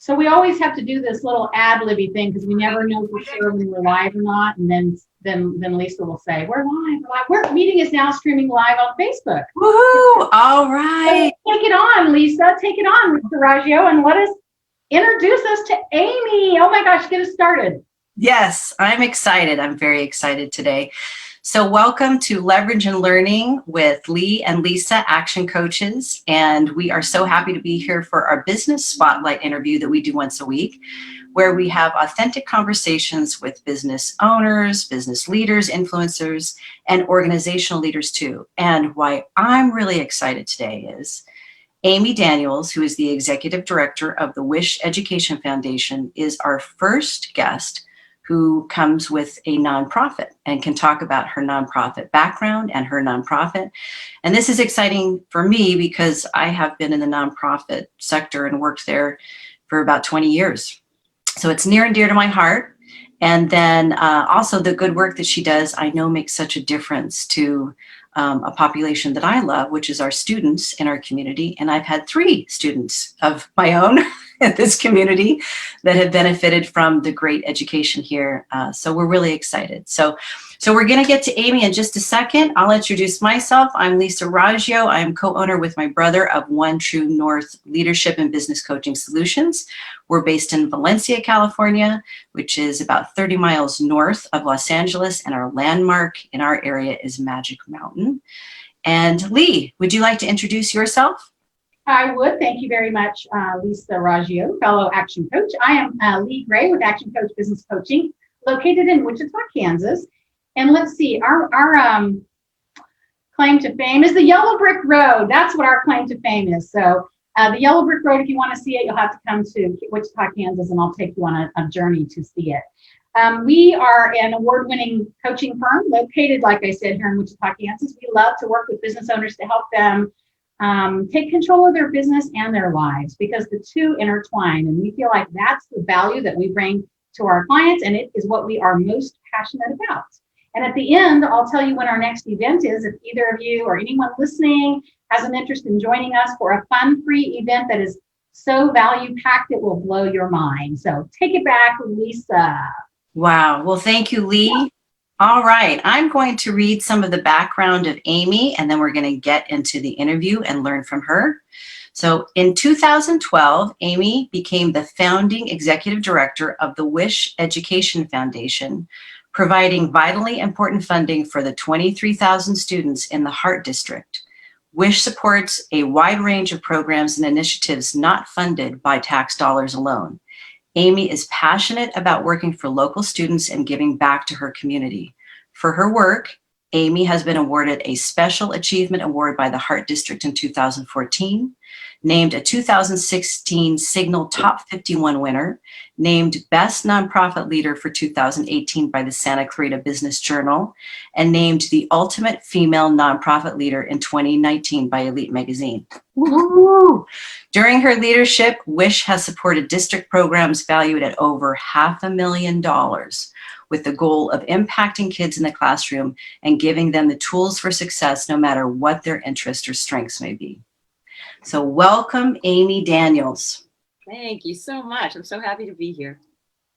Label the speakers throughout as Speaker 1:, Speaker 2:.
Speaker 1: So we always have to do this little ad-libby thing because we never know for sure when we're live or not. And then Lisa will say, we're live, we're live. Our meeting is now streaming live on Facebook.
Speaker 2: Woohoo! All right.
Speaker 1: So take it on, Lisa. Take it on, Mr. Raggio, and let us introduce us to Amy. Oh my gosh, get us started.
Speaker 2: Yes, I'm excited. I'm very excited today. So welcome to Leverage and Learning with Lee and Lisa, Action Coaches. And we are so happy to be here for our business spotlight interview that we do once a week, where we have authentic conversations with business owners, business leaders, influencers, and organizational leaders too. And why I'm really excited today is Amy Daniels, who is the Executive Director of the WiSH Education Foundation, is our first guest who comes with a nonprofit and can talk about her nonprofit background and her nonprofit. And this is exciting for me because I have been in the nonprofit sector and worked there for about 20 years. So it's near and dear to my heart. And then also the good work that she does, I know makes such a difference to a population that I love, which is our students in our community. And I've had 3 students of my own in this community that have benefited from the great education here. So we're really excited. So we're going to get to Amy in just a second. I'll introduce myself. I'm Lisa Raggio. I'm co-owner with my brother of One True North Leadership and Business Coaching Solutions. We're based in Valencia, California, which is about 30 miles north of Los Angeles, and our landmark in our area is Magic Mountain. And Lee, would you like to introduce yourself?
Speaker 1: I would. Thank you very much, Lisa Raggio, fellow Action Coach. I am Lee Gray with Action Coach Business Coaching, located in Wichita, Kansas. And let's see, our claim to fame is the Yellow Brick Road. That's what our claim to fame is. So the Yellow Brick Road, if you want to see it, you'll have to come to Wichita, Kansas, and I'll take you on a journey to see it. We are an award-winning coaching firm located, like I said, here in Wichita, Kansas. We love to work with business owners to help them take control of their business and their lives, because the two intertwine. And we feel like that's the value that we bring to our clients, and it is what we are most passionate about. And at the end, I'll tell you when our next event is. If either of you or anyone listening has an interest in joining us for a fun, free event that is so value-packed, it will blow your mind. So take it back, Lisa.
Speaker 2: Wow. Well, thank you, Lee. All right. I'm going to read some of the background of Amy, and then we're going to get into the interview and learn from her. So in 2012, Amy became the founding executive director of the WiSH Education Foundation, providing vitally important funding for the 23,000 students in the Hart District. WiSH supports a wide range of programs and initiatives not funded by tax dollars alone. Amy is passionate about working for local students and giving back to her community. For her work, Amy has been awarded a Special Achievement Award by the Hart District in 2014, named a 2016 Signal Top 51 winner, named Best Nonprofit Leader for 2018 by the Santa Clarita Business Journal, and named the Ultimate Female Nonprofit Leader in 2019 by Elite Magazine. Woo-hoo! During her leadership, WiSH has supported district programs valued at over $500,000, with the goal of impacting kids in the classroom and giving them the tools for success no matter what their interests or strengths may be. So welcome, Amy Daniels.
Speaker 3: Thank you so much. I'm so happy to be here.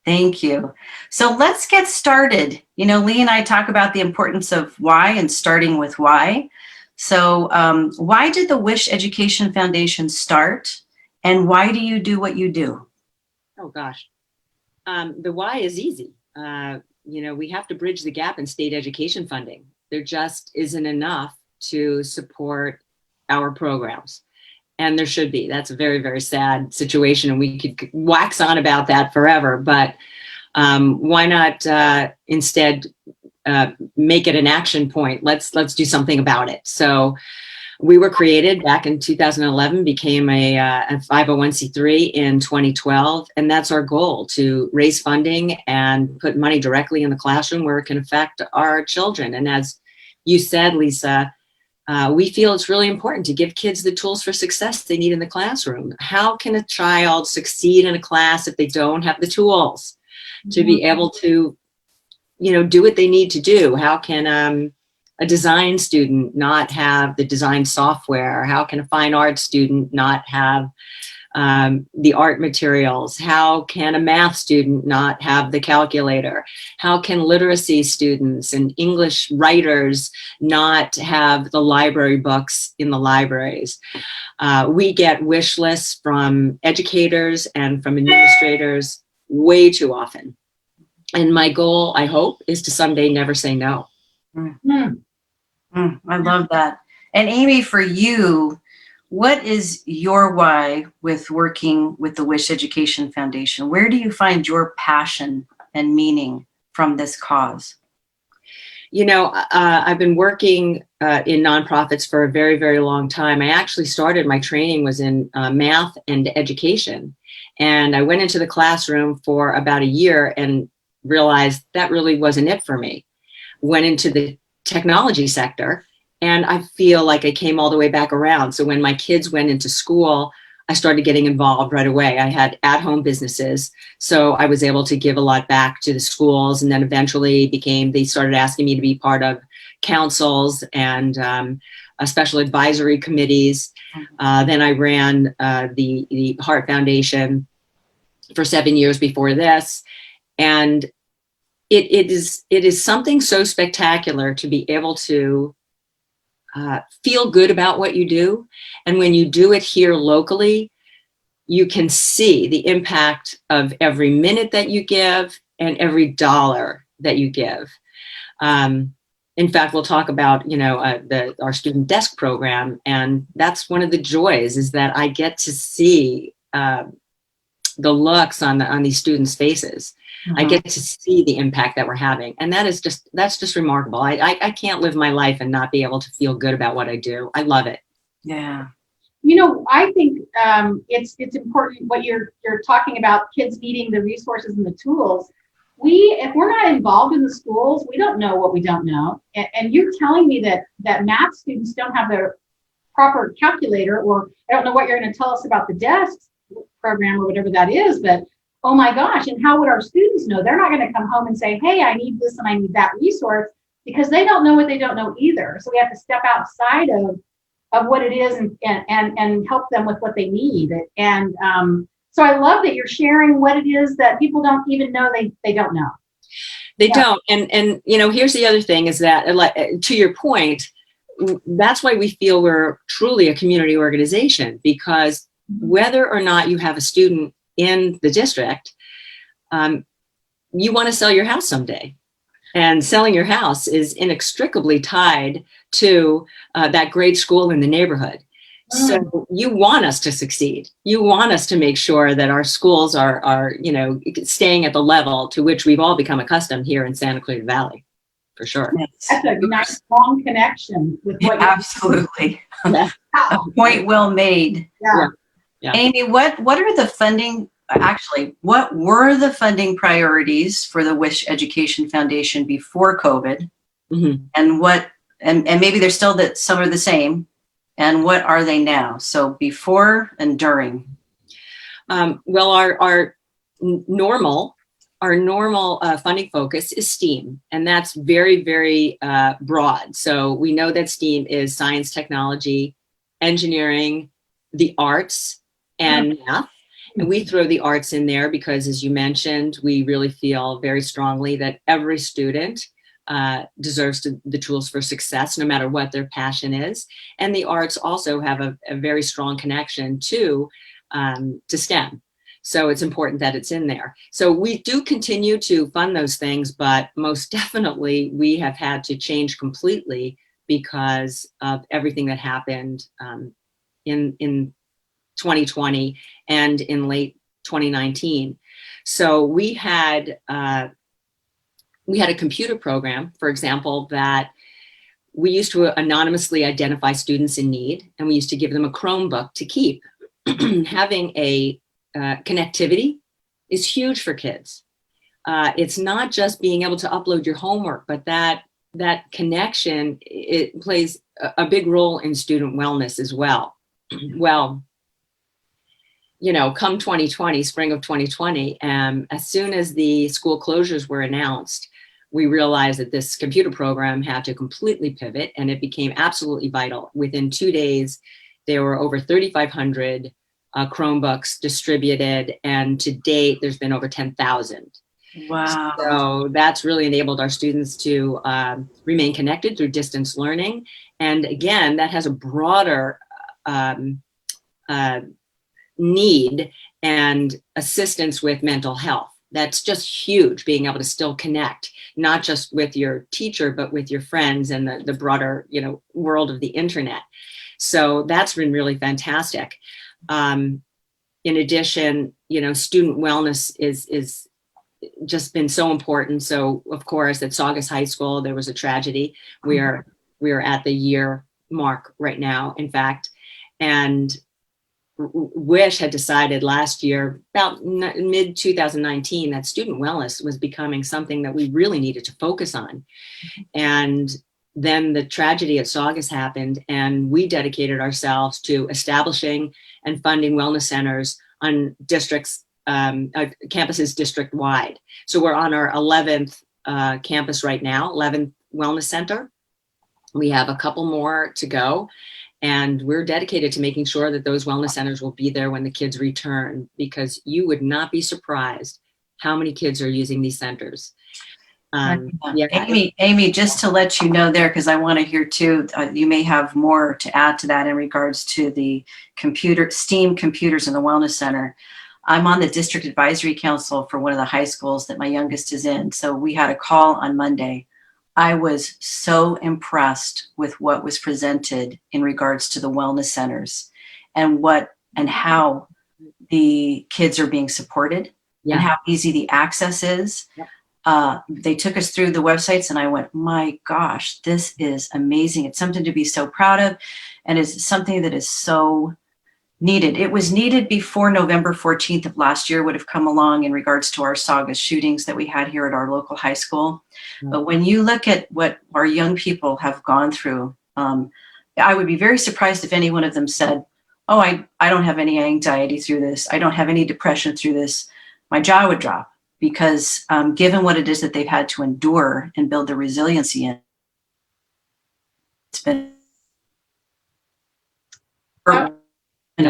Speaker 2: Thank you. So let's get started. You know, Lee and I talk about the importance of why and starting with why. So why did the WiSH Education Foundation start, and why do you do what you do?
Speaker 3: Oh, gosh. The why is easy. We have to bridge the gap in state education funding. There just isn't enough to support our programs. And there should be. That's a very, very sad situation, and we could wax on about that forever. But why not instead make it an action point? Let's do something about it. So we were created back in 2011, became a 501c3 in 2012, and that's our goal, to raise funding and put money directly in the classroom where it can affect our children. And as you said, Lisa, we feel it's really important to give kids the tools for success they need in the classroom. How can a child succeed in a class if they don't have the tools to be able to, do what they need to do? How can a design student not have the design software? How can a fine arts student not have the art materials? How can a math student not have the calculator? How can literacy students and English writers not have the library books in the libraries? We get wish lists from educators and from administrators way too often. And my goal, I hope, is to someday never say no.
Speaker 2: I love that. And Amy, for you, what is your why with working with the WiSH Education Foundation? Where do you find your passion and meaning from this cause?
Speaker 3: You know, I've been working in nonprofits for a very, very long time. I actually started, my training was in math and education. And I went into the classroom for about a year and realized that really wasn't it for me. Went into the technology sector, and I feel like I came all the way back around. So when my kids went into school, I started getting involved right away. I had at-home businesses, so I was able to give a lot back to the schools, and then eventually they started asking me to be part of councils and special advisory committees. Then I ran the Hart Foundation for 7 years before this. And it is something so spectacular to be able to feel good about what you do. And when you do it here locally, you can see the impact of every minute that you give and every dollar that you give. In fact, we'll talk about, our student desk program. And that's one of the joys, is that I get to see the looks on these students' faces. I get to see the impact that we're having. And that's just remarkable. I can't live my life and not be able to feel good about what I do. I love it.
Speaker 2: Yeah.
Speaker 1: I think it's important what you're talking about, kids needing the resources and the tools. If we're not involved in the schools, we don't know what we don't know. And you're telling me that math students don't have their proper calculator, or I don't know what you're going to tell us about the desks program or whatever that is, but oh my gosh, and how would our students know? They're not going to come home and say, hey, I need this and I need that resource, because they don't know what they don't know either. So we have to step outside of what it is and help them with what they need. And so I love that you're sharing what it is that people don't even know they don't know.
Speaker 3: They don't. And here's the other thing, is that, to your point, that's why we feel we're truly a community organization, because whether or not you have a student in the district, you want to sell your house someday. And selling your house is inextricably tied to that great school in the neighborhood. So you want us to succeed. You want us to make sure that our schools are staying at the level to which we've all become accustomed here in Santa Clarita Valley, for sure.
Speaker 1: That's a nice long connection with what
Speaker 2: absolutely. Point well made.
Speaker 3: Yeah.
Speaker 2: Amy, what are the funding? Actually, what were the funding priorities for the WiSH Education Foundation before COVID? And maybe they're still that some are the same. And what are they now? So before and during.
Speaker 3: Well, our normal funding focus is STEAM, and that's very, very broad. So we know that STEAM is science, technology, engineering, the arts, and math. And we throw the arts in there because, as you mentioned, we really feel very strongly that every student deserves the tools for success, no matter what their passion is. And the arts also have a very strong connection to STEM. So it's important that it's in there. So we do continue to fund those things, but most definitely we have had to change completely because of everything that happened in 2020 and in late 2019. So we had a computer program, for example, that we used to anonymously identify students in need, and we used to give them a Chromebook to keep. Having a connectivity is huge for kids. It's not just being able to upload your homework, but that connection, it plays a big role in student wellness as well. Well, come 2020, spring of 2020, as soon as the school closures were announced, we realized that this computer program had to completely pivot, and it became absolutely vital. Within 2 days, there were over 3,500 Chromebooks distributed, and to date, there's been over 10,000.
Speaker 2: Wow.
Speaker 3: So that's really enabled our students to remain connected through distance learning. And again, that has a broader need and assistance with mental health. That's just huge, being able to still connect, not just with your teacher, but with your friends and the broader, world of the internet. So that's been really fantastic. In addition, student wellness is just been so important. So of course, at Saugus High School, there was a tragedy. We are at the year mark right now, in fact, and WiSH had decided last year, about mid 2019, that student wellness was becoming something that we really needed to focus on. And then the tragedy at Saugus happened, and we dedicated ourselves to establishing and funding wellness centers on districts, campuses district-wide. So we're on our 11th campus right now, 11th wellness center. We have a couple more to go. And we're dedicated to making sure that those wellness centers will be there when the kids return, because you would not be surprised how many kids are using these centers.
Speaker 2: Yeah. Amy, just to let you know there, because I want to hear too, you may have more to add to that in regards to the STEAM computers in the Wellness Center. I'm on the district advisory council for one of the high schools that my youngest is in. So we had a call on Monday. I was so impressed with what was presented in regards to the wellness centers and how the kids are being supported and how easy the access is. Yep. They took us through the websites and I went, my gosh, this is amazing. It's something to be so proud of, and it's something that is so needed. It was needed before November 14th of last year would have come along in regards to our Saugus shootings that we had here at our local high school. Mm-hmm. But when you look at what our young people have gone through, I would be very surprised if any one of them said, oh, I don't have any anxiety through this. I don't have any depression through this. My jaw would drop, because given what it is that they've had to endure and build the resiliency in, it's been a part.
Speaker 1: I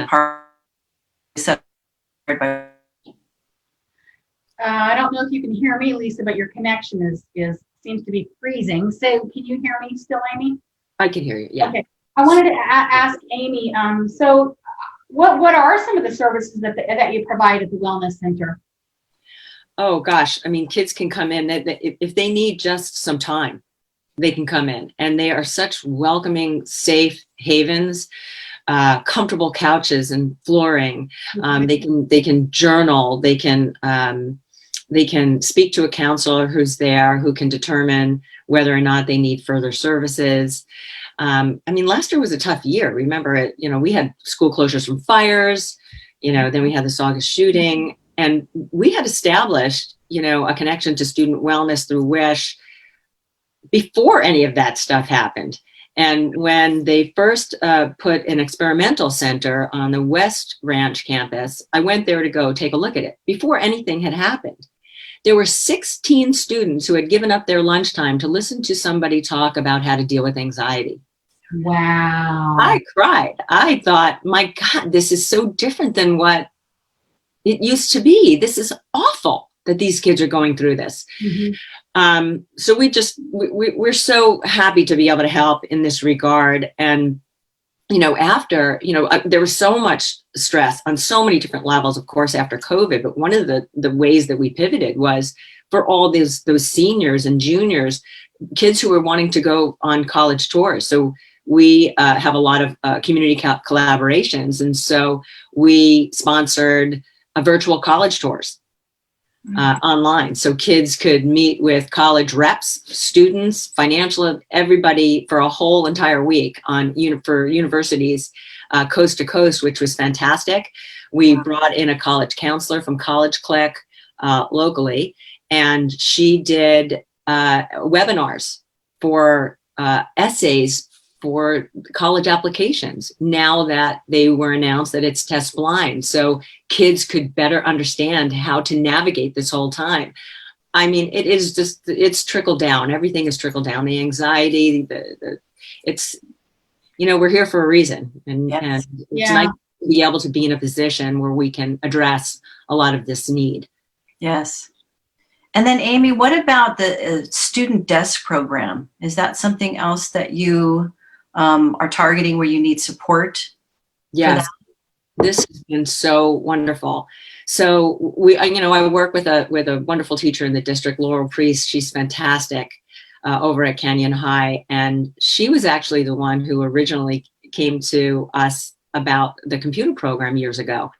Speaker 1: don't know if you can hear me, Lisa, but your connection seems to be freezing. So can you hear me still, Amy?
Speaker 3: I can hear you. Yeah.
Speaker 1: Okay. I wanted to ask Amy. So, what are some of the services that you provide at the Wellness Center?
Speaker 3: Oh gosh, I mean, kids can come in if they need just some time. They can come in, and they are such welcoming, safe havens. Comfortable couches and flooring. They can journal. They can speak to a counselor who's there, who can determine whether or not they need further services. I mean, last year was a tough year. Remember, we had school closures from fires. Then we had the Saugus shooting, and we had established, a connection to student wellness through WiSH before any of that stuff happened. And when they first put an experimental center on the West Ranch campus, I went there to go take a look at it before anything had happened. There were 16 students who had given up their lunchtime to listen to somebody talk about how to deal with anxiety.
Speaker 1: Wow.
Speaker 3: I cried. I thought, my God, this is so different than what it used to be. This is awful that these kids are going through this. Mm-hmm. So we're so happy to be able to help in this regard. And, there was so much stress on so many different levels, of course, after COVID. But one of the ways that we pivoted was for all those seniors and juniors, kids who were wanting to go on college tours. So we have a lot of community collaborations. And so we sponsored virtual college tours. Online, so kids could meet with college reps, students, financial, everybody for a whole entire week for universities coast to coast, which was fantastic. We brought in a college counselor from College Click locally, and she did webinars for essays for college applications, now that they were announced that it's test blind. So kids could better understand how to navigate this whole time. I mean, it's trickled down. Everything is trickled down. The anxiety, it's, we're here for a reason. And,
Speaker 1: yes.
Speaker 3: and it's be able to be in a position where we can address a lot of this need.
Speaker 2: Yes. And then Amy, what about the student desk program? Is that something else that you are targeting where you need support?
Speaker 3: Yes, this has been so wonderful. So I work with a wonderful teacher in the district, Laurel Priest. She's fantastic over at Canyon High, and she was actually the one who originally came to us about the computer program years ago.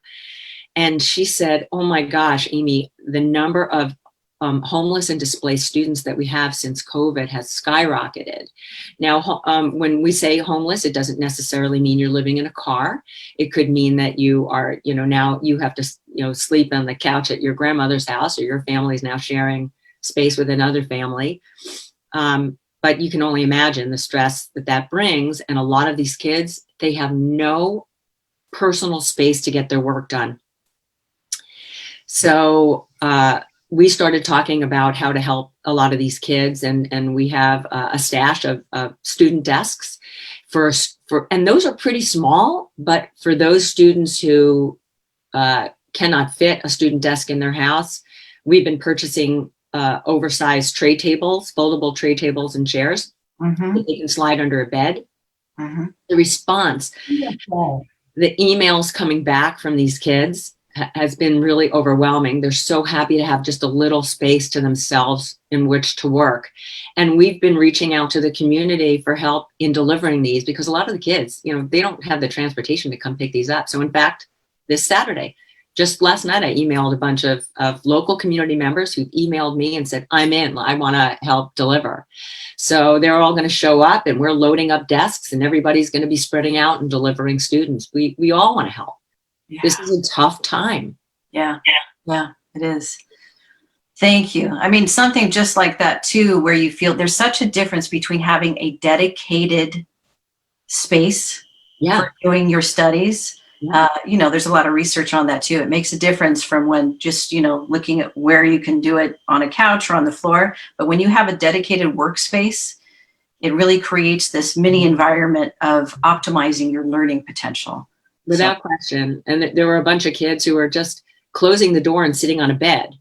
Speaker 3: And she said, "Oh my gosh, Amy, the number of homeless and displaced students that we have since COVID has skyrocketed." Now, when we say homeless, it doesn't necessarily mean you're living in a car. It could mean that you are, now you have to, sleep on the couch at your grandmother's house, or your family's now sharing space with another family. But you can only imagine the stress that brings. And a lot of these kids, they have no personal space to get their work done. So, we started talking about how to help a lot of these kids, and we have a stash of student desks and those are pretty small, but for those students who cannot fit a student desk in their house, we've been purchasing oversized tray tables, foldable tray tables and chairs that they can slide under a bed. The response, the emails coming back from these kids has been really overwhelming. They're so happy to have just a little space to themselves in which to work. And we've been reaching out to the community for help in delivering these, because a lot of the kids, they don't have the transportation to come pick these up. So in fact, this Saturday, just last night, I emailed a bunch of local community members who emailed me and said, "I'm in, I want to help deliver." So they're all going to show up, and we're loading up desks, and everybody's going to be spreading out and delivering students. We all want to help. Yeah. This is a tough time.
Speaker 2: Yeah, it is. Thank you. I mean, something just like that too, where you feel there's such a difference between having a dedicated space for doing your studies. There's a lot of research on that too. It makes a difference from when just, looking at where you can do it on a couch or on the floor. But when you have a dedicated workspace, it really creates this mini environment of optimizing your learning potential.
Speaker 3: Without question. And there were a bunch of kids who were just closing the door and sitting on a bed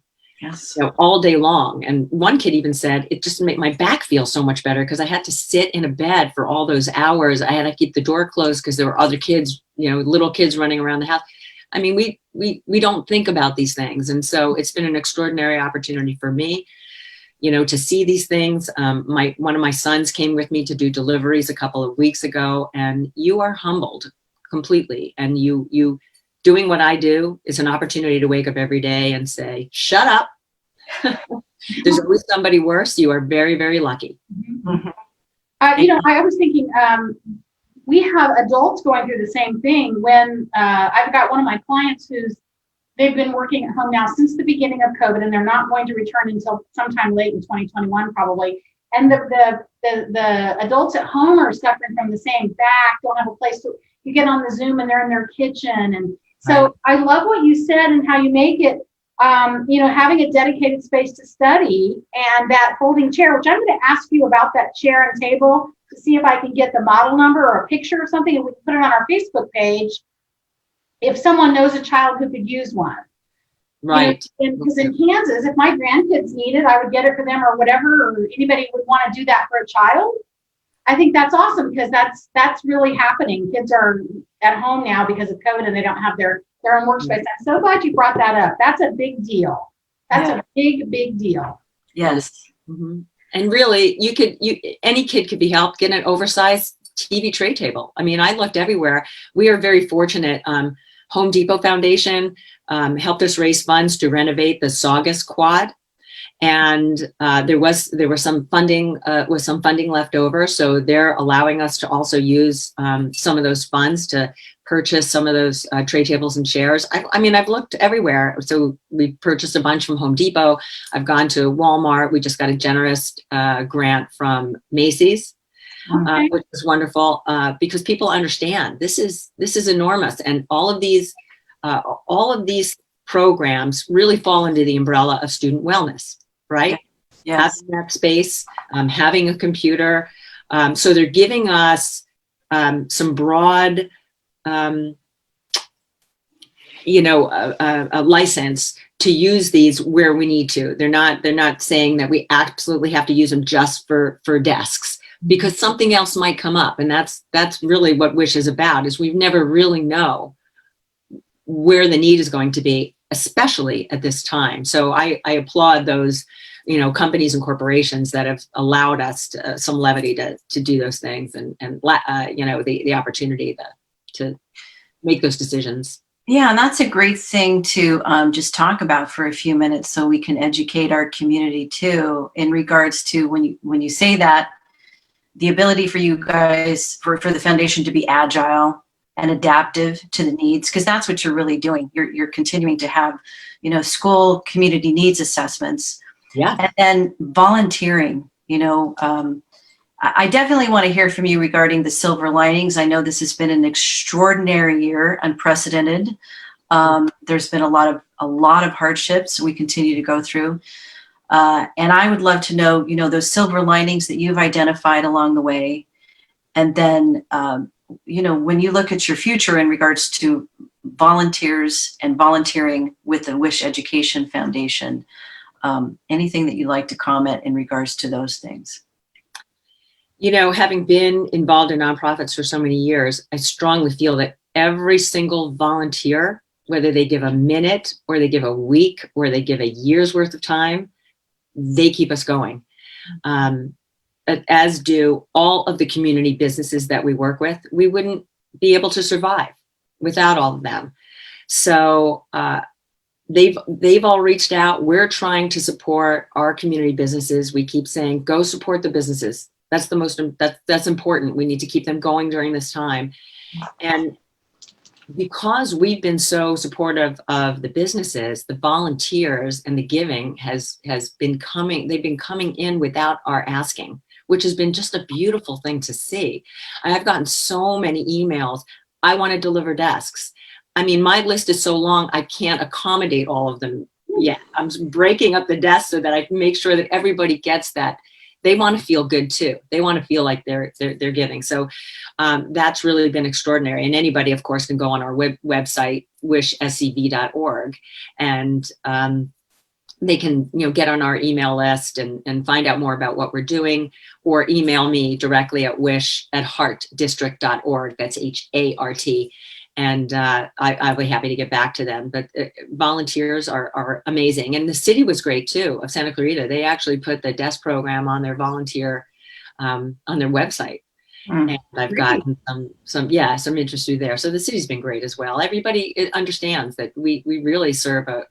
Speaker 3: all day long. And one kid even said, "It just made my back feel so much better because I had to sit in a bed for all those hours. I had to keep the door closed because there were other kids, little kids running around the house." I mean, we don't think about these things. And so it's been an extraordinary opportunity for me, to see these things. One of my sons came with me to do deliveries a couple of weeks ago, and you are humbled completely. And you doing what I do is an opportunity to wake up every day and say, "Shut up." There's always somebody worse. You are very, very lucky.
Speaker 1: I was thinking, we have adults going through the same thing. When I've got one of my clients they've been working at home now since the beginning of COVID, and they're not going to return until sometime late in 2021 probably. And the adults at home are suffering from the same back, don't have a place to. You get on the Zoom and they're in their kitchen. And so I love what you said and how you make it, having a dedicated space to study and that folding chair, which I'm going to ask you about that chair and table to see if I can get the model number or a picture or something, and we can put it on our Facebook page if someone knows a child who could use one.
Speaker 3: Right.
Speaker 1: Because in Kansas, if my grandkids need it, I would get it for them or whatever, or anybody would want to do that for a child. I think that's awesome because that's really happening. Kids are at home now because of COVID and they don't have their own workspace. I'm so glad you brought that up. That's a big deal. That's a big deal.
Speaker 2: Yes.
Speaker 3: Mm-hmm. And really, any kid could be helped get an oversized TV tray table. I mean, I looked everywhere. We are very fortunate. Home Depot Foundation helped us raise funds to renovate the Saugus Quad. And there was some funding left over, so they're allowing us to also use some of those funds to purchase some of those tray tables and chairs. I mean, I've looked everywhere. So we purchased a bunch from Home Depot. I've gone to Walmart. We just got a generous grant from Macy's, which is wonderful because people understand this is enormous, and all of these programs really fall under the umbrella of student wellness. Right?
Speaker 2: Yes.
Speaker 3: Having that space, having a computer. So they're giving us some broad a license to use these where we need to. They're not saying that we absolutely have to use them just for desks, because something else might come up. And that's really what WiSH is about, is we never really know where the need is going to be, especially at this time. So I applaud those, companies and corporations that have allowed us some levity to do those things, and the opportunity to make those decisions.
Speaker 2: Yeah, and that's a great thing to just talk about for a few minutes, so we can educate our community too, in regards to when you say that, the ability for you guys, for the foundation to be agile and adaptive to the needs, because that's what you're really doing. You're continuing to have, school community needs assessments.
Speaker 3: Yeah.
Speaker 2: And then volunteering, I definitely want to hear from you regarding the silver linings. I know this has been an extraordinary year, unprecedented. There's been a lot of hardships we continue to go through. And I would love to know, those silver linings that you've identified along the way. And then, when you look at your future in regards to volunteers and volunteering with the WiSH Education Foundation, anything that you'd like to comment in regards to those things?
Speaker 3: Having been involved in nonprofits for so many years, I strongly feel that every single volunteer, whether they give a minute or they give a week or they give a year's worth of time, they keep us going. As do all of the community businesses that we work with. We wouldn't be able to survive without all of them. So they've all reached out. We're trying to support our community businesses. We keep saying, go support the businesses. That's important. We need to keep them going during this time. And because we've been so supportive of the businesses, the volunteers and the giving has been coming. They've been coming in without our asking, which has been just a beautiful thing to see. I've gotten so many emails. I want to deliver desks. I mean, my list is so long, I can't accommodate all of them yet. I'm breaking up the desks so that I can make sure that everybody gets that. They want to feel good too. They want to feel like they're giving. So that's really been extraordinary. And anybody, of course, can go on our website, wishscv.org, and they can get on our email list and find out more about what we're doing, or email me directly at wish@hartdistrict.org. That's HART. And I'll be happy to get back to them. But volunteers are amazing. And the city was great too, of Santa Clarita. They actually put the desk program on their volunteer, on their website. And I've gotten some interest through there. So the city's been great as well. Everybody understands that we really serve a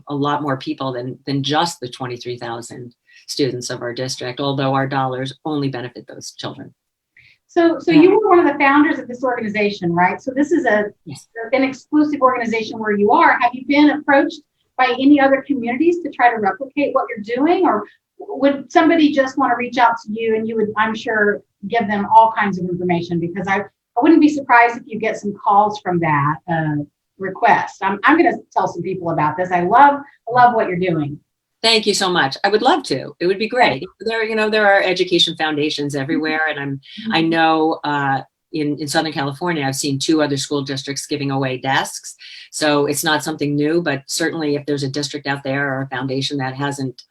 Speaker 3: lot more people than just the 23,000 students of our district, although our dollars only benefit those children.
Speaker 1: So you were one of the founders of this organization, right? So this is an exclusive organization where you are. Have you been approached by any other communities to try to replicate what you're doing? Or would somebody just want to reach out to you and you would, I'm sure, give them all kinds of information? Because I wouldn't be surprised if you get some calls from that request. I'm going to tell some people about this. I love what you're doing.
Speaker 3: Thank you so much. I would love to. It would be great. There are education foundations everywhere, and I know in Southern California, I've seen 2 other school districts giving away desks. So it's not something new, but certainly if there's a district out there or a foundation that hasn't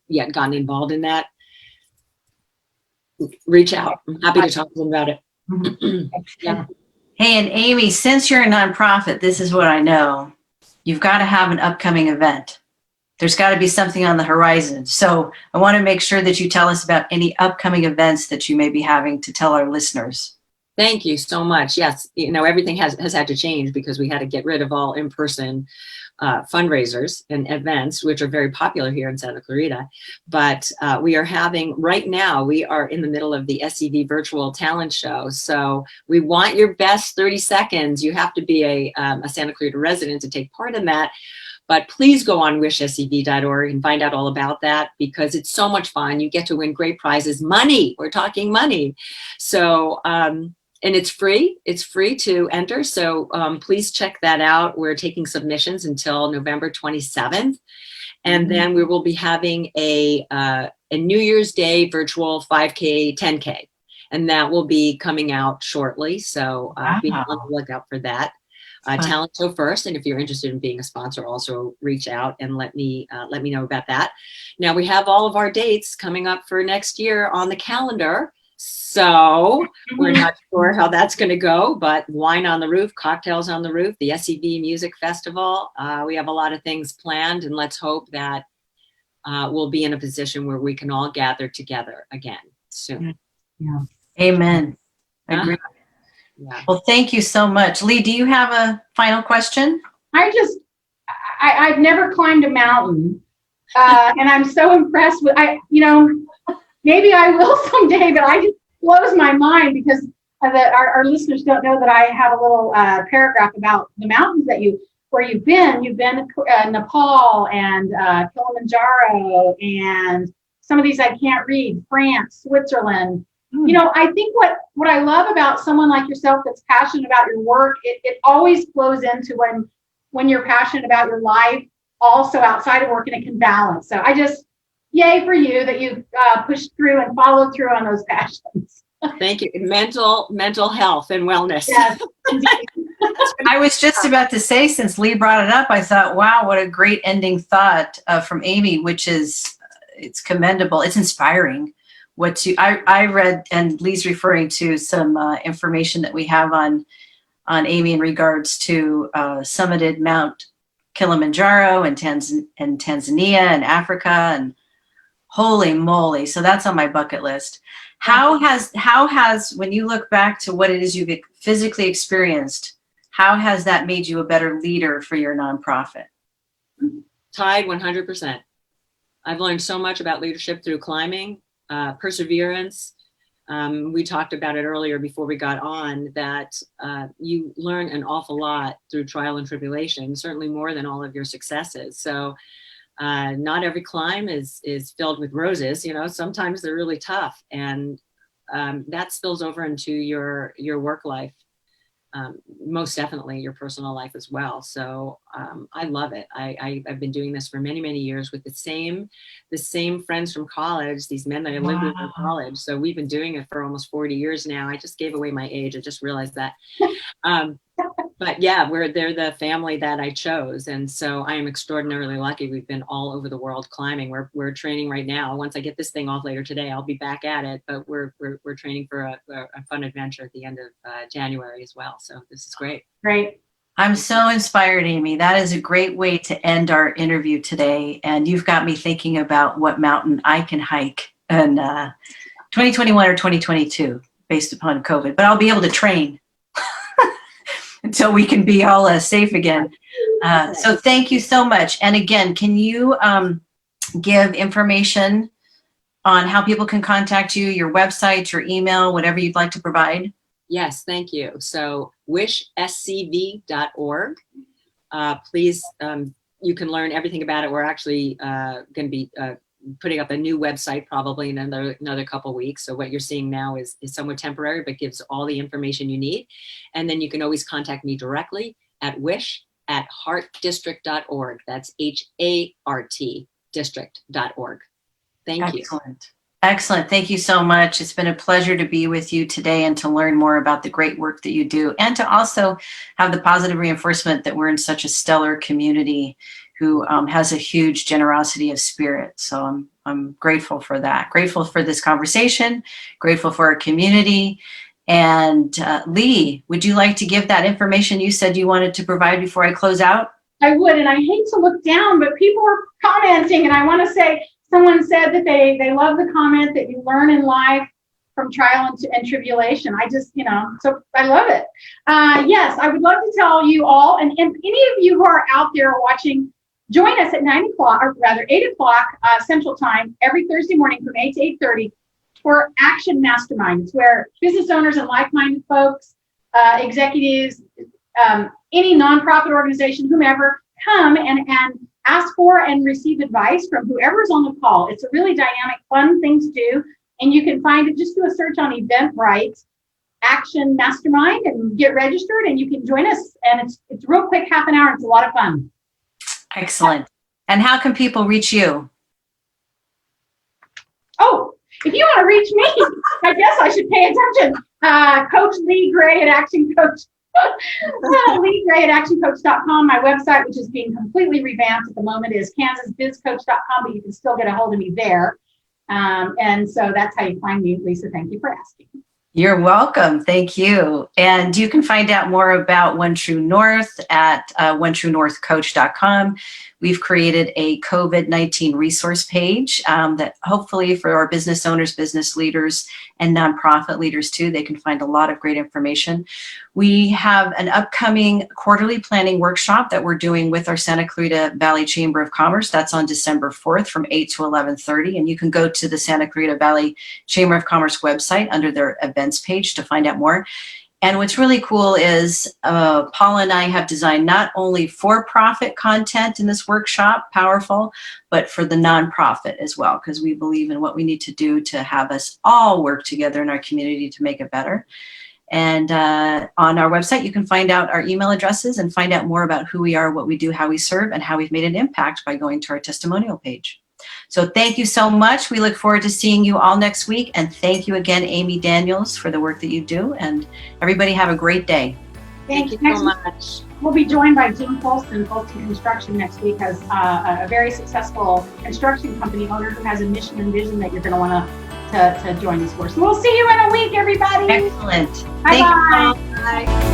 Speaker 3: yet gotten involved in that, reach out. I'm happy to talk to them about it. Yeah.
Speaker 2: Hey, and Amy, since you're a nonprofit, this is what I know. You've got to have an upcoming event. There's got to be something on the horizon. So I want to make sure that you tell us about any upcoming events that you may be having to tell our listeners.
Speaker 3: Thank you so much. Yes, everything has had to change because we had to get rid of all in-person fundraisers and events, which are very popular here in Santa Clarita. But we are having, right now, we are in the middle of the SCV virtual talent show. So we want your best 30 seconds. You have to be a Santa Clarita resident to take part in that. But please go on wishscv.org and find out all about that, because it's so much fun. You get to win great prizes, money. We're talking money. So, and it's free. It's free to enter. So please check that out. We're taking submissions until November 27th. And then we will be having a New Year's Day virtual 5K, 10K. And that will be coming out shortly. So be on the lookout for that. Talent Show first. And if you're interested in being a sponsor, also reach out and let me know about that. Now we have all of our dates coming up for next year on the calendar. So we're not sure how that's going to go, but Wine on the Roof, Cocktails on the Roof, the SEV Music Festival. We have a lot of things planned, and let's hope that we'll be in a position where we can all gather together again soon.
Speaker 1: Yeah.
Speaker 2: Amen. Agree.
Speaker 3: Yeah.
Speaker 2: Well, thank you so much. Lee, do you have a final question?
Speaker 1: I've never climbed a mountain, and I'm so impressed with, maybe I will someday, but I just blows my mind because our listeners don't know that I have a little paragraph about the mountains where you've been. You've been to Nepal and Kilimanjaro, and some of these I can't read, France, Switzerland. I think what I love about someone like yourself that's passionate about your work, it always flows into when you're passionate about your life, also outside of work, and it can balance. So I just, yay for you that you've pushed through and followed through on those passions.
Speaker 3: Thank you. Mental health and wellness.
Speaker 1: Yes.
Speaker 2: I was just about to say, since Lee brought it up, I thought, wow, what a great ending thought from Amy, which is, it's commendable. It's inspiring. I read, and Lee's referring to some information that we have on Amy in regards to summited Mount Kilimanjaro and Tanzania and Africa, and holy moly. So that's on my bucket list. How has, when you look back to what it is you've physically experienced, how has that made you a better leader for your nonprofit?
Speaker 3: Tied 100%. I've learned so much about leadership through climbing, perseverance. We talked about it earlier before we got on, that you learn an awful lot through trial and tribulation, certainly more than all of your successes. So not every climb is filled with roses. Sometimes they're really tough, and that spills over into your work life. Most definitely your personal life as well. So I love it. I've been doing this for many, many years with the same friends from college, these men that I lived with in college. So we've been doing it for almost 40 years now. I just gave away my age. I just realized that. But yeah, they're the family that I chose. And so I am extraordinarily lucky. We've been all over the world climbing. We're training right now. Once I get this thing off later today, I'll be back at it, but we're training for a fun adventure at the end of January as well. So this is great.
Speaker 1: Great.
Speaker 2: I'm so inspired, Amy. That is a great way to end our interview today. And you've got me thinking about what mountain I can hike in 2021 or 2022 based upon COVID, but I'll be able to train until we can be all safe again. So thank you so much. And again, can you give information on how people can contact you, your website, your email, whatever you'd like to provide?
Speaker 3: Yes, thank you. So wishscv.org. Please, you can learn everything about it. We're actually going to be putting up a new website probably in another couple weeks. So what you're seeing now is somewhat temporary, but gives all the information you need. And then you can always contact me directly at wish@hartdistrict.org. That's HART district.org. Thank you.
Speaker 2: Excellent. Thank you so much. It's been a pleasure to be with you today and to learn more about the great work that you do, and to also have the positive reinforcement that we're in such a stellar community who has a huge generosity of spirit. So I'm grateful for that. Grateful for this conversation, grateful for our community. And Lee, would you like to give that information you said you wanted to provide before I close out?
Speaker 1: I would, and I hate to look down, but people are commenting, and I want to say, someone said that they love the comment that you learn in life from trial and tribulation. I just, so I love it. Yes, I would love to tell you all, and any of you who are out there watching, join us at 8 o'clock Central Time every Thursday morning from 8 to 8:30 for Action Mastermind. It's where business owners and like-minded folks, executives, any nonprofit organization, whomever, come and ask for and receive advice from whoever's on the call. It's a really dynamic, fun thing to do. And you can find it, just do a search on Eventbrite, Action Mastermind, and get registered, and you can join us. And it's real quick, half an hour. It's a lot of fun.
Speaker 2: Excellent. And how can people reach you?
Speaker 1: Oh, if you want to reach me, I guess I should pay attention. Coach Lee Gray at Action Coach. Lee Gray at actioncoach.com. My website, which is being completely revamped at the moment, is kansasbizcoach.com, but you can still get a hold of me there. And so that's how you find me, Lisa. Thank you for asking.
Speaker 2: You're welcome. Thank you. And you can find out more about One True North at onetruenorthcoach.com. We've created a COVID-19 resource page that hopefully for our business owners, business leaders, and nonprofit leaders too, they can find a lot of great information. We have an upcoming quarterly planning workshop that we're doing with our Santa Clarita Valley Chamber of Commerce. That's on December 4th from 8 to 11:30. And you can go to the Santa Clarita Valley Chamber of Commerce website under their events page to find out more. And what's really cool is Paula and I have designed not only for-profit content in this workshop, powerful, but for the nonprofit as well, because we believe in what we need to do to have us all work together in our community to make it better. And on our website, you can find out our email addresses and find out more about who we are, what we do, how we serve, and how we've made an impact by going to our testimonial page. So thank you so much. We look forward to seeing you all next week. And thank you again, Amy Daniels, for the work that you do. And everybody have a great day.
Speaker 3: Thank you so much.
Speaker 1: We'll be joined by Jim Polston Construction next week, as a very successful construction company owner who has a mission and vision that you're going to want to join us for. So we'll see you in a week, everybody.
Speaker 2: Excellent.
Speaker 1: Bye-bye.
Speaker 3: Bye.